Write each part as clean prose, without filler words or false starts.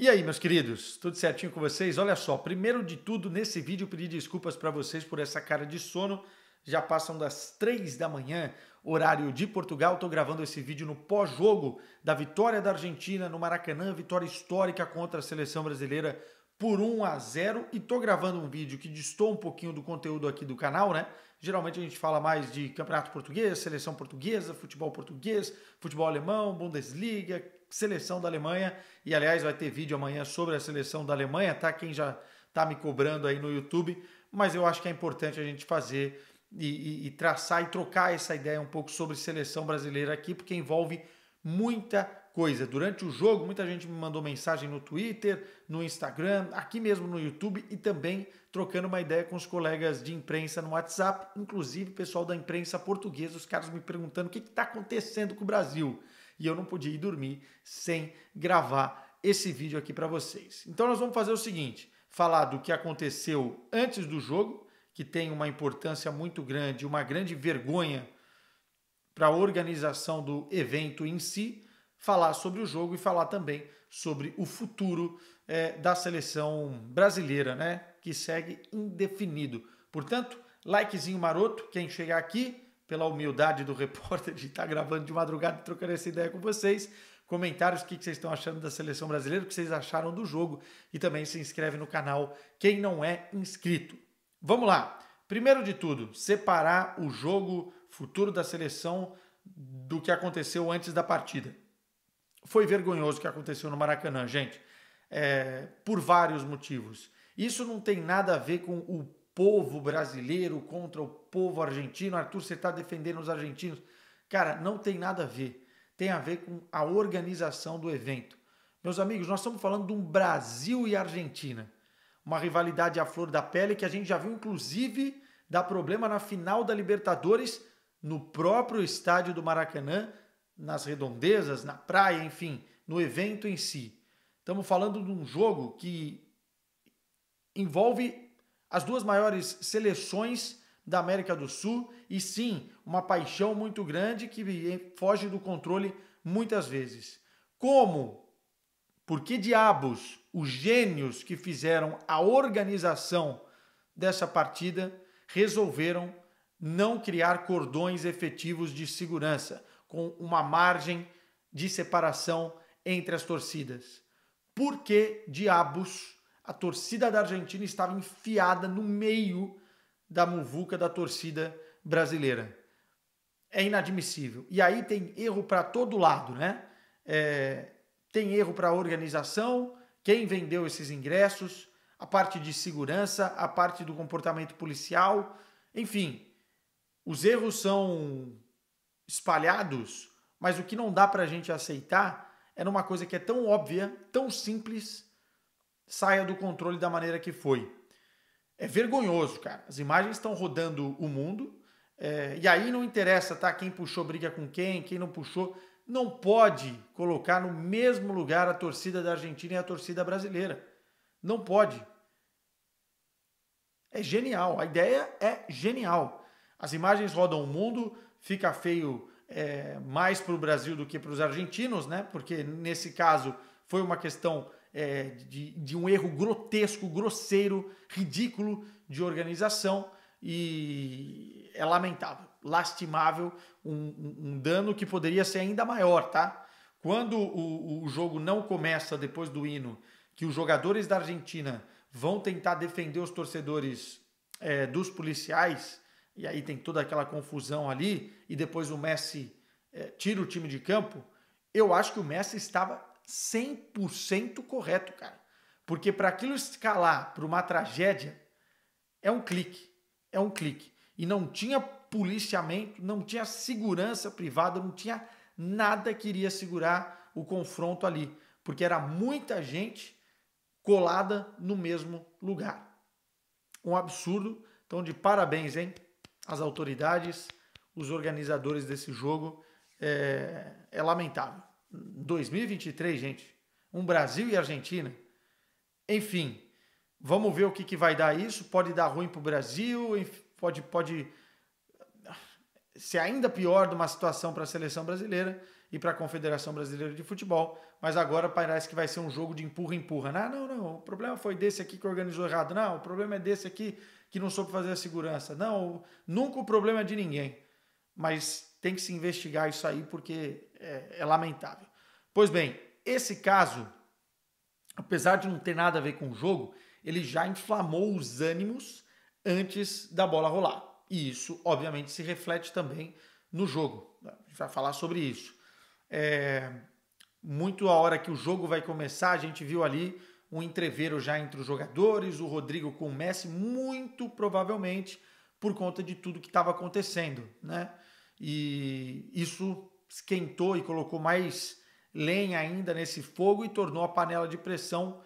E aí, meus queridos, tudo certinho com vocês? Olha só, primeiro de tudo, nesse vídeo eu pedi desculpas para vocês por essa cara de sono. Já passam das 3 da manhã, horário de Portugal. Estou gravando esse vídeo no pós-jogo da vitória da Argentina no Maracanã, vitória histórica contra a seleção brasileira por 1-0. E estou gravando um vídeo que distou um pouquinho do conteúdo aqui do canal, né? Geralmente a gente fala mais de campeonato português, seleção portuguesa, futebol português, futebol alemão, Bundesliga, seleção da Alemanha. E aliás vai ter vídeo amanhã sobre a seleção da Alemanha, tá? Quem já tá me cobrando aí no YouTube, mas eu acho que é importante a gente fazer e traçar e trocar essa ideia um pouco sobre seleção brasileira aqui, porque envolve muita coisa. Durante o jogo, muita gente me mandou mensagem no Twitter, no Instagram, aqui mesmo no YouTube e também trocando uma ideia com os colegas de imprensa no WhatsApp, inclusive o pessoal da imprensa portuguesa, os caras me perguntando o que está acontecendo com o Brasil. E eu não podia ir dormir sem gravar esse vídeo aqui para vocês. Então nós vamos fazer o seguinte, falar do que aconteceu antes do jogo, que tem uma importância muito grande, uma grande vergonha para a organização do evento em si, falar sobre o jogo e falar também sobre o futuro da seleção brasileira, né? Que segue indefinido. Portanto, likezinho maroto, quem chegar aqui, pela humildade do repórter de estar gravando de madrugada e trocando essa ideia com vocês, comentários, o que vocês estão achando da seleção brasileira, o que vocês acharam do jogo e também se inscreve no canal quem não é inscrito. Vamos lá. Primeiro de tudo, separar o jogo futuro da seleção do que aconteceu antes da partida. Foi vergonhoso o que aconteceu no Maracanã, gente, por vários motivos. Isso não tem nada a ver com o povo brasileiro contra o povo argentino. Arthur, você está defendendo os argentinos. Cara, não tem nada a ver. Tem a ver com a organização do evento. Meus amigos, nós estamos falando de um Brasil e Argentina. Uma rivalidade à flor da pele que a gente já viu, inclusive, dar problema na final da Libertadores, no próprio estádio do Maracanã, nas redondezas, na praia, enfim, no evento em si. Estamos falando de um jogo que envolve as duas maiores seleções da América do Sul e sim, uma paixão muito grande que foge do controle muitas vezes. Como? Por que diabos os gênios que fizeram a organização dessa partida resolveram não criar cordões efetivos de segurança, com uma margem de separação entre as torcidas? Por que diabos a torcida da Argentina estava enfiada no meio da muvuca da torcida brasileira? É inadmissível. E aí tem erro para todo lado, né? Tem erro para a organização, quem vendeu esses ingressos, a parte de segurança, a parte do comportamento policial, enfim, os erros são espalhados, mas o que não dá para a gente aceitar é numa coisa que é tão óbvia, tão simples, saia do controle da maneira que foi. É vergonhoso, cara. As imagens estão rodando o mundo, e aí não interessa, tá? Quem puxou briga com quem não puxou. Não pode colocar no mesmo lugar a torcida da Argentina e a torcida brasileira. Não pode. É genial. A ideia é genial. As imagens rodam o mundo, fica feio mais para o Brasil do que para os argentinos, né? Porque nesse caso foi uma questão de um erro grotesco, grosseiro, ridículo de organização e é lamentável, lastimável, um dano que poderia ser ainda maior, tá? Quando o jogo não começa depois do hino, que os jogadores da Argentina vão tentar defender os torcedores dos policiais, e aí tem toda aquela confusão ali, e depois o Messi tira o time de campo, eu acho que o Messi estava 100% correto, cara. Porque para aquilo escalar para uma tragédia, é um clique. É um clique. E não tinha policiamento, não tinha segurança privada, não tinha nada que iria segurar o confronto ali. Porque era muita gente colada no mesmo lugar. Um absurdo. Então, de parabéns, hein? As autoridades, os organizadores desse jogo. É lamentável. 2023, gente. Um Brasil e Argentina. Enfim, vamos ver o que vai dar isso. Pode dar ruim para o Brasil, pode ser ainda pior de uma situação para a seleção brasileira. e para a Confederação Brasileira de Futebol, mas agora parece que vai ser um jogo de empurra-empurra. Não, o problema foi desse aqui que organizou errado. Não, o problema é desse aqui que não soube fazer a segurança. Não, nunca o problema é de ninguém. Mas tem que se investigar isso aí porque é lamentável. Pois bem, esse caso, apesar de não ter nada a ver com o jogo, ele já inflamou os ânimos antes da bola rolar. E isso, obviamente, se reflete também no jogo. A gente vai falar sobre isso. Muito a hora que o jogo vai começar, a gente viu ali um entreveiro já entre os jogadores, o Rodrigo com o Messi, muito provavelmente por conta de tudo que estava acontecendo, né? E isso esquentou e colocou mais lenha ainda nesse fogo e tornou a panela de pressão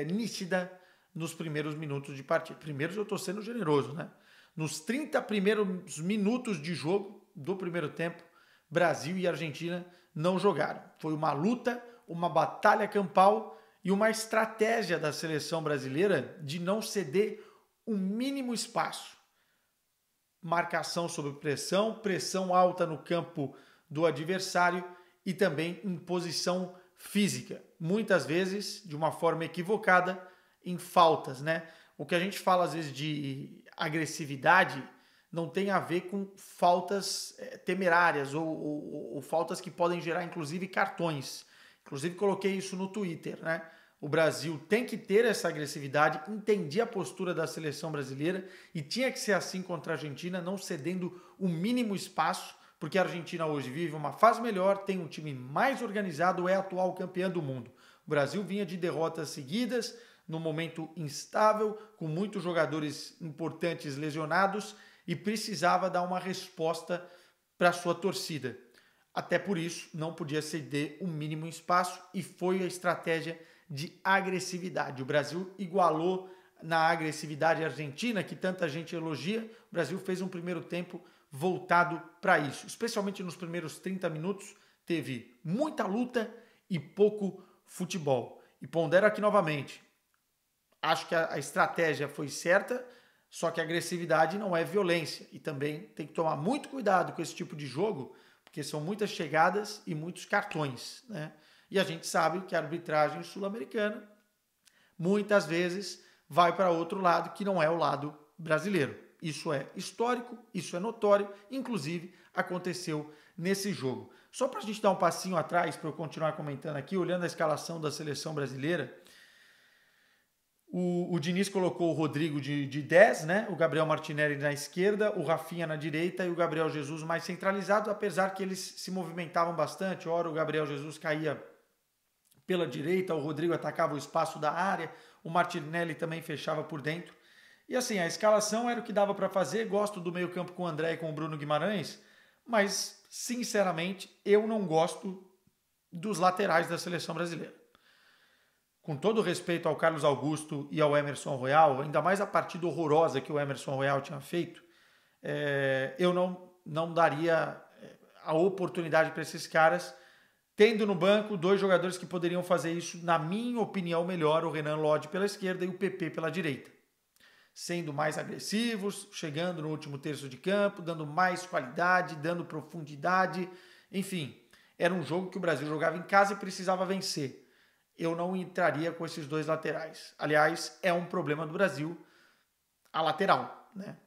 nítida nos primeiros minutos de partida. Primeiros eu estou sendo generoso, né? Nos 30 primeiros minutos de jogo do primeiro tempo, Brasil e Argentina não jogaram. Foi uma luta, uma batalha campal e uma estratégia da seleção brasileira de não ceder o mínimo espaço. Marcação sob pressão, pressão alta no campo do adversário e também imposição física. Muitas vezes, de uma forma equivocada, em faltas, né? O que a gente fala às vezes de agressividade não tem a ver com faltas temerárias ou faltas que podem gerar inclusive cartões. Inclusive coloquei isso no Twitter, né? O Brasil tem que ter essa agressividade, entendi a postura da seleção brasileira e tinha que ser assim contra a Argentina, não cedendo o mínimo espaço, porque a Argentina hoje vive uma fase melhor, tem um time mais organizado, é atual campeã do mundo. O Brasil vinha de derrotas seguidas, num momento instável, com muitos jogadores importantes lesionados e precisava dar uma resposta para a sua torcida. Até por isso, não podia ceder o mínimo espaço e foi a estratégia de agressividade. O Brasil igualou na agressividade a Argentina, que tanta gente elogia. O Brasil fez um primeiro tempo voltado para isso. Especialmente nos primeiros 30 minutos, teve muita luta e pouco futebol. E pondero aqui novamente, acho que a estratégia foi certa, só que a agressividade não é violência. E também tem que tomar muito cuidado com esse tipo de jogo, porque são muitas chegadas e muitos cartões, né? E a gente sabe que a arbitragem sul-americana muitas vezes vai para outro lado, que não é o lado brasileiro. Isso é histórico, isso é notório, inclusive aconteceu nesse jogo. Só para a gente dar um passinho atrás, para eu continuar comentando aqui, olhando a escalação da seleção brasileira, o Diniz colocou o Rodrigo de 10, né? O Gabriel Martinelli na esquerda, o Rafinha na direita e o Gabriel Jesus mais centralizado, apesar que eles se movimentavam bastante. Ora o Gabriel Jesus caía pela direita, o Rodrigo atacava o espaço da área, o Martinelli também fechava por dentro. E assim, a escalação era o que dava para fazer. Gosto do meio-campo com o André e com o Bruno Guimarães, mas, sinceramente, eu não gosto dos laterais da seleção brasileira. Com todo respeito ao Carlos Augusto e ao Emerson Royal, ainda mais a partida horrorosa que o Emerson Royal tinha feito, eu não daria a oportunidade para esses caras, tendo no banco dois jogadores que poderiam fazer isso, na minha opinião, melhor, o Renan Lodge pela esquerda e o PP pela direita. Sendo mais agressivos, chegando no último terço de campo, dando mais qualidade, dando profundidade, enfim, era um jogo que o Brasil jogava em casa e precisava vencer. Eu não entraria com esses dois laterais. Aliás, é um problema do Brasil, a lateral, né?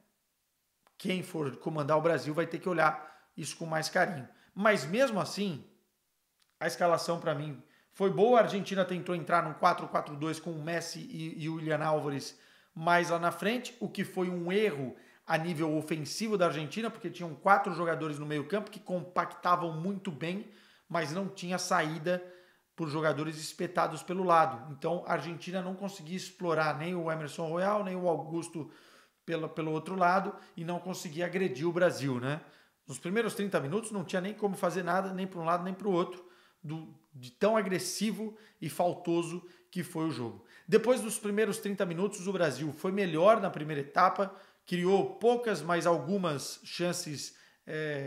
Quem for comandar o Brasil vai ter que olhar isso com mais carinho. Mas mesmo assim, a escalação para mim foi boa. A Argentina tentou entrar num 4-4-2 com o Messi e o Julián Álvares mais lá na frente, o que foi um erro a nível ofensivo da Argentina, porque tinham 4 jogadores no meio-campo que compactavam muito bem, mas não tinha saída por jogadores espetados pelo lado. Então a Argentina não conseguia explorar nem o Emerson Royal, nem o Augusto pelo outro lado e não conseguia agredir o Brasil, né? Nos primeiros 30 minutos não tinha nem como fazer nada, nem para um lado nem para o outro, de tão agressivo e faltoso que foi o jogo. Depois dos primeiros 30 minutos, o Brasil foi melhor na primeira etapa, criou poucas, mas algumas chances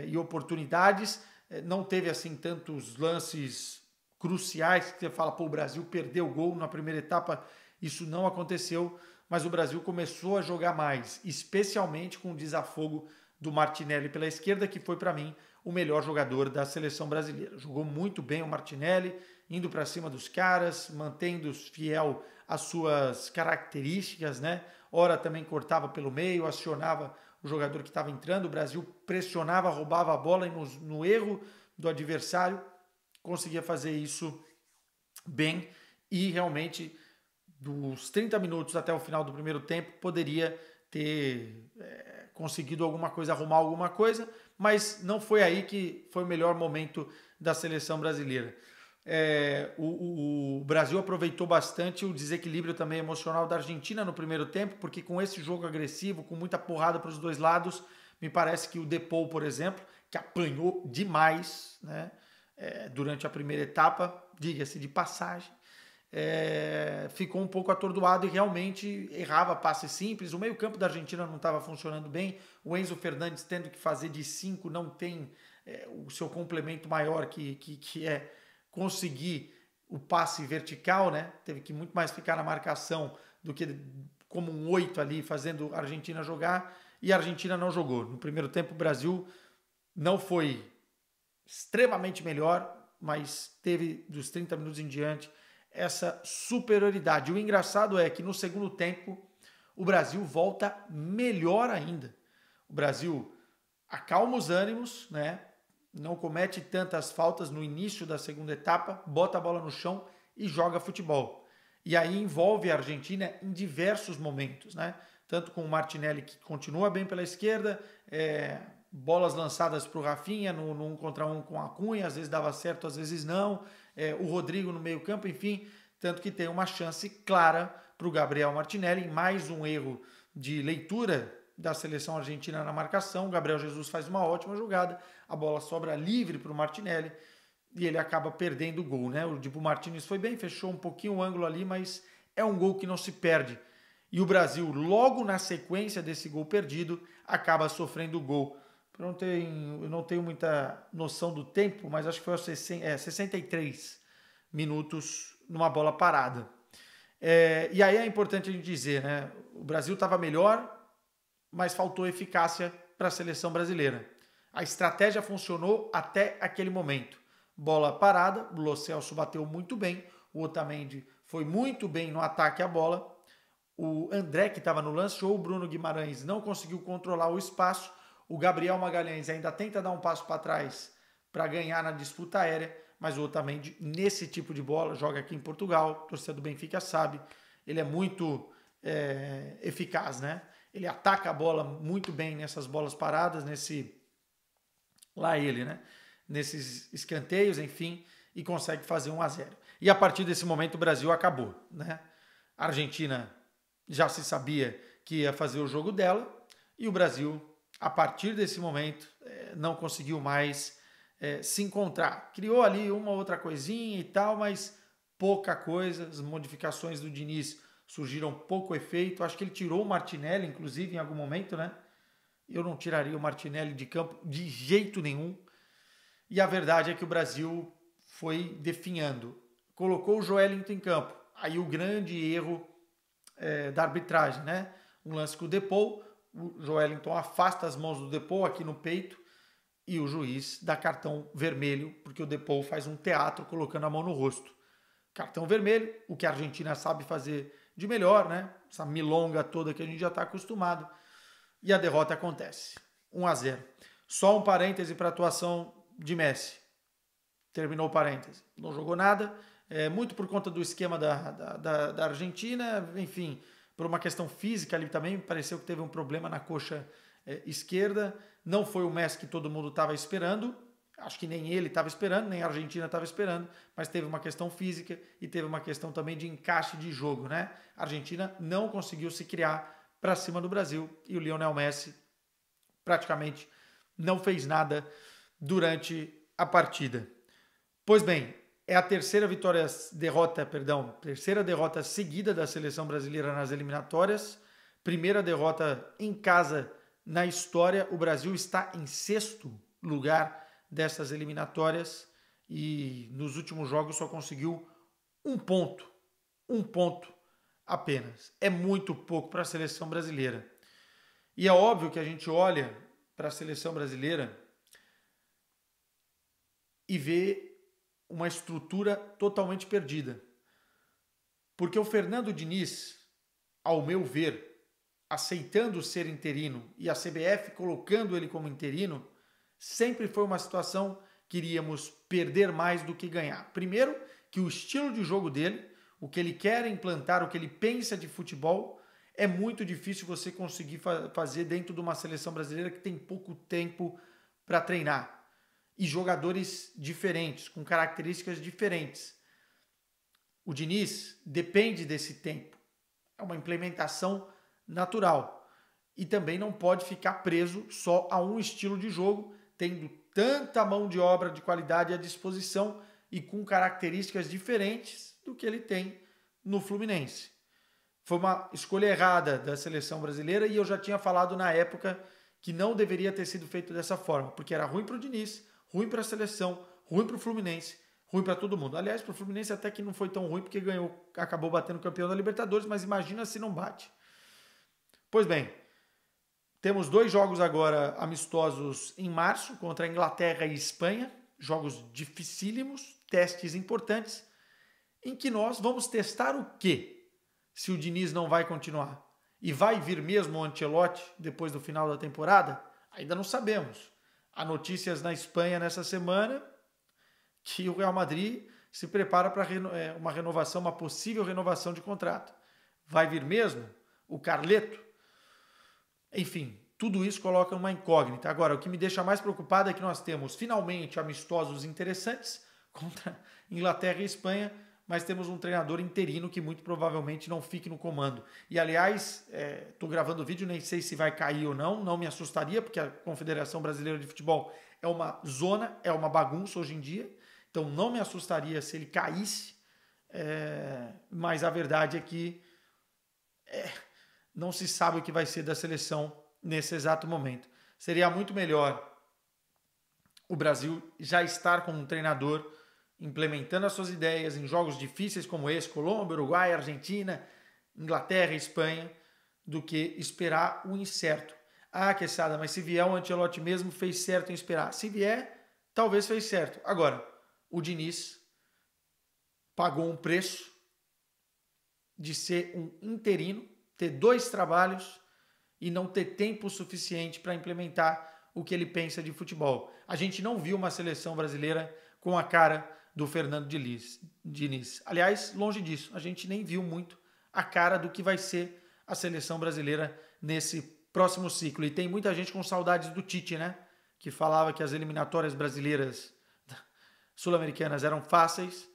e oportunidades, não teve assim tantos lances cruciais que você fala, pô, o Brasil perdeu o gol na primeira etapa, isso não aconteceu, mas o Brasil começou a jogar mais, especialmente com o desafogo do Martinelli pela esquerda, que foi para mim o melhor jogador da seleção brasileira. Jogou muito bem o Martinelli, indo para cima dos caras, mantendo-se fiel às suas características, né? Ora também cortava pelo meio, acionava o jogador que estava entrando, o Brasil pressionava, roubava a bola e no erro do adversário conseguia fazer isso bem e realmente dos 30 minutos até o final do primeiro tempo poderia ter conseguido alguma coisa, arrumar alguma coisa, mas não foi aí que foi o melhor momento da seleção brasileira. O Brasil aproveitou bastante o desequilíbrio também emocional da Argentina no primeiro tempo, porque com esse jogo agressivo, com muita porrada para os dois lados, me parece que o Depou, por exemplo, que apanhou demais, né, durante a primeira etapa, diga-se de passagem, ficou um pouco atordoado e realmente errava passes simples. O meio-campo da Argentina não estava funcionando bem. O Enzo Fernandes tendo que fazer de 5 não tem o seu complemento maior que é conseguir o passe vertical, né? Teve que muito mais ficar na marcação do que como um 8 ali fazendo a Argentina jogar, e a Argentina não jogou. No primeiro tempo o Brasil não foi extremamente melhor, mas teve dos 30 minutos em diante essa superioridade. O engraçado é que no segundo tempo o Brasil volta melhor ainda. O Brasil acalma os ânimos, né? Não comete tantas faltas no início da segunda etapa, bota a bola no chão e joga futebol. E aí envolve a Argentina em diversos momentos, né? Tanto com o Martinelli, que continua bem pela esquerda, bolas lançadas para o Rafinha no 1 contra 1 com a Cunha, às vezes dava certo, às vezes não, o Rodrigo no meio campo, enfim, tanto que tem uma chance clara para o Gabriel Martinelli, mais um erro de leitura da seleção argentina na marcação. O Gabriel Jesus faz uma ótima jogada, a bola sobra livre para o Martinelli e ele acaba perdendo o gol, né? O Dibu Martínez foi bem, fechou um pouquinho o ângulo ali, mas é um gol que não se perde. E o Brasil, logo na sequência desse gol perdido, acaba sofrendo o gol. Eu não tenho muita noção do tempo, mas acho que foi aos 63 minutos numa bola parada. E aí é importante a gente dizer, né? O Brasil estava melhor, mas faltou eficácia para a seleção brasileira. A estratégia funcionou até aquele momento. Bola parada, o Lo Celso bateu muito bem, o Otamendi foi muito bem no ataque à bola, o André, que estava no lance, ou o Bruno Guimarães não conseguiu controlar o espaço, o Gabriel Magalhães ainda tenta dar um passo para trás para ganhar na disputa aérea, mas o Otamendi, nesse tipo de bola, joga aqui em Portugal, torcedor do Benfica sabe, ele é muito eficaz, né? Ele ataca a bola muito bem nessas bolas paradas, nesses escanteios, enfim, e consegue fazer 1-0. E a partir desse momento o Brasil acabou, né? A Argentina já se sabia que ia fazer o jogo dela e o Brasil, a partir desse momento, não conseguiu mais se encontrar. Criou ali uma outra coisinha e tal, mas pouca coisa. As modificações do Diniz surgiram pouco efeito. Acho que ele tirou o Martinelli, inclusive, em algum momento, né? Eu não tiraria o Martinelli de campo de jeito nenhum. E a verdade é que o Brasil foi definhando. Colocou o Joelinton em campo. Aí o grande erro da arbitragem, né? Um lance com o Depou, o Joelinton afasta as mãos do Depou aqui no peito e o juiz dá cartão vermelho, porque o Depou faz um teatro colocando a mão no rosto. Cartão vermelho, o que a Argentina sabe fazer de melhor, né? Essa milonga toda que a gente já está acostumado. E a derrota acontece. 1-0. Só um parêntese para a atuação de Messi. Terminou o parêntese. Não jogou nada, muito por conta do esquema da Argentina, enfim, por uma questão física ali também, pareceu que teve um problema na coxa esquerda. Não foi o Messi que todo mundo estava esperando, acho que nem ele estava esperando, nem a Argentina estava esperando, mas teve uma questão física e teve uma questão também de encaixe de jogo, né? A Argentina não conseguiu se criar para cima do Brasil e o Lionel Messi praticamente não fez nada durante a partida. Pois bem, é a terceira derrota seguida da seleção brasileira nas eliminatórias. Primeira derrota em casa na história. O Brasil está em 6º lugar dessas eliminatórias e nos últimos jogos só conseguiu um ponto apenas. É muito pouco para a seleção brasileira. E é óbvio que a gente olha para a seleção brasileira e ver uma estrutura totalmente perdida. Porque o Fernando Diniz, ao meu ver, aceitando ser interino e a CBF colocando ele como interino, sempre foi uma situação que iríamos perder mais do que ganhar. Primeiro, que o estilo de jogo dele, o que ele quer implantar, o que ele pensa de futebol, é muito difícil você conseguir fazer dentro de uma seleção brasileira que tem pouco tempo para treinar. E jogadores diferentes, com características diferentes. O Diniz depende desse tempo. É uma implementação natural. E também não pode ficar preso só a um estilo de jogo, tendo tanta mão de obra de qualidade à disposição e com características diferentes do que ele tem no Fluminense. Foi uma escolha errada da seleção brasileira e eu já tinha falado na época que não deveria ter sido feito dessa forma, porque era ruim para o Diniz, ruim para a seleção, ruim para o Fluminense, ruim para todo mundo. Aliás, para o Fluminense até que não foi tão ruim, porque acabou batendo o campeão da Libertadores, mas imagina se não bate. Pois bem, temos 2 jogos agora amistosos em março, contra a Inglaterra e Espanha, jogos dificílimos, testes importantes, em que nós vamos testar o quê? Se o Diniz não vai continuar. E vai vir mesmo o Ancelotti depois do final da temporada? Ainda não sabemos. Há notícias na Espanha nessa semana que o Real Madrid se prepara para uma renovação, uma possível renovação de contrato. Vai vir mesmo o Carleto? Enfim, tudo isso coloca uma incógnita. Agora, o que me deixa mais preocupado é que nós temos finalmente amistosos interessantes contra Inglaterra e Espanha, mas temos um treinador interino que muito provavelmente não fique no comando. E, aliás, estou gravando o vídeo, nem sei se vai cair ou não, não me assustaria, porque a Confederação Brasileira de Futebol é uma zona, é uma bagunça hoje em dia, então não me assustaria se ele caísse, mas a verdade é que não se sabe o que vai ser da seleção nesse exato momento. Seria muito melhor o Brasil já estar com um treinador implementando as suas ideias em jogos difíceis como esse, Colômbia, Uruguai, Argentina, Inglaterra e Espanha, do que esperar o incerto. Ah, Quesada, mas se vier o Ancelotti mesmo, fez certo em esperar. Se vier, talvez fez certo. Agora, o Diniz pagou um preço de ser um interino, ter 2 trabalhos e não ter tempo suficiente para implementar o que ele pensa de futebol. A gente não viu uma seleção brasileira com a cara do Fernando Diniz. Aliás, longe disso, a gente nem viu muito a cara do que vai ser a seleção brasileira nesse próximo ciclo. E tem muita gente com saudades do Tite, né? Que falava que as eliminatórias brasileiras sul-americanas eram fáceis.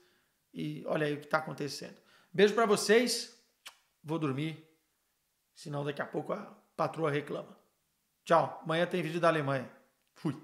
E olha aí o que está acontecendo. Beijo para vocês. Vou dormir, senão daqui a pouco a patroa reclama. Tchau. Amanhã tem vídeo da Alemanha. Fui.